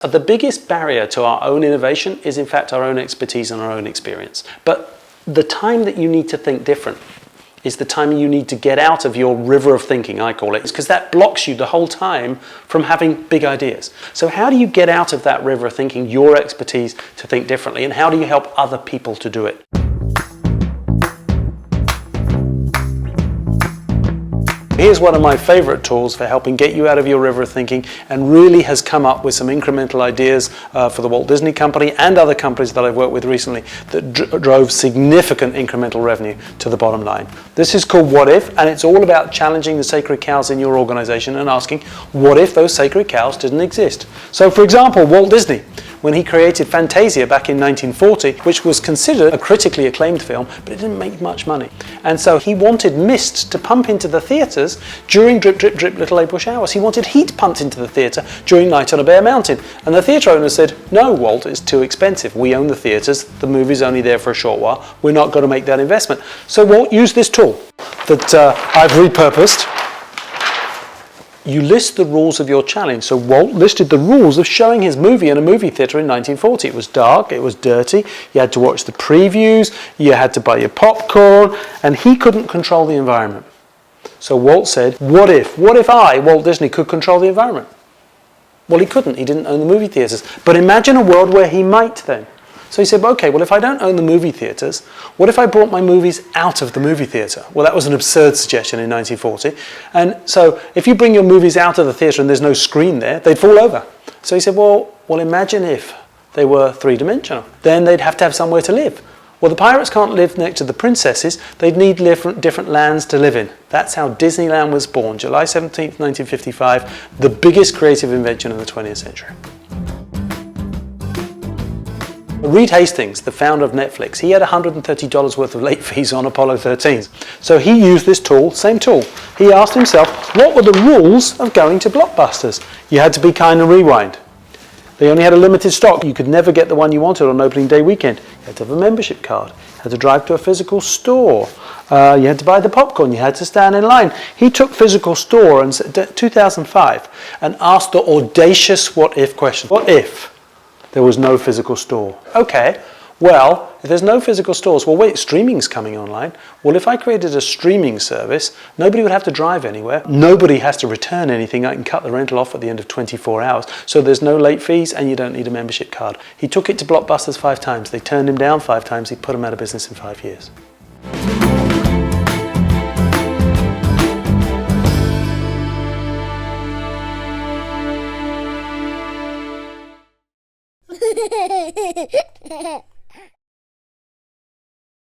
The biggest barrier to our own innovation is in fact our own expertise and our own experience. But the time that you need to think different is the time you need to get out of your river of thinking, I call it, because that blocks you the whole time from having big ideas. So how do you get out of that river of thinking, your expertise, to think differently, and how do you help other people to do it? Here's one of my favorite tools for helping get you out of your river of thinking, and really has come up with some incremental ideas for the Walt Disney Company and other companies that I've worked with recently that drove significant incremental revenue to the bottom line. This is called What If, and it's all about challenging the sacred cows in your organization and asking, what if those sacred cows didn't exist? So for example, Walt Disney, when he created Fantasia back in 1940, which was considered a critically acclaimed film, but it didn't make much money. And so he wanted mist to pump into the theatres during drip, drip, drip Little April showers. He wanted heat pumped into the theatre during Night on a Bare Mountain. And the theatre owner said, no, Walt, it's too expensive. We own the theatres. The movie's only there for a short while. We're not going to make that investment. So Walt used this tool that I've repurposed. You list the rules of your challenge. So Walt listed the rules of showing his movie in a movie theatre in 1940. It was dark, it was dirty, you had to watch the previews, you had to buy your popcorn, and he couldn't control the environment. So Walt said, what if I, Walt Disney, could control the environment? Well, he couldn't, he didn't own the movie theatres. But imagine a world where he might then. So he said, okay, well, if I don't own the movie theatres, what if I brought my movies out of the movie theatre? Well, that was an absurd suggestion in 1940. And so if you bring your movies out of the theatre and there's no screen there, they'd fall over. So he said, well, imagine if they were three-dimensional. Then they'd have to have somewhere to live. Well, the pirates can't live next to the princesses. They'd need different lands to live in. That's how Disneyland was born, July 17th, 1955, the biggest creative invention of the 20th century. Reed Hastings, the founder of Netflix, he had $130 worth of late fees on Apollo 13. So he used this tool, same tool. He asked himself, what were the rules of going to Blockbusters? You had to be kind and rewind. They only had a limited stock. You could never get the one you wanted on opening day weekend. You had to have a membership card. You had to drive to a physical store. You had to buy the popcorn. You had to stand in line. He took physical store in 2005 and asked the audacious what if question. What if there was no physical store? Okay, well, if there's no physical stores, well wait, streaming's coming online. Well, if I created a streaming service, nobody would have to drive anywhere. Nobody has to return anything. I can cut the rental off at the end of 24 hours. So there's no late fees and you don't need a membership card. He took it to Blockbusters 5 times. They turned him down 5 times. He put him out of business in 5 years.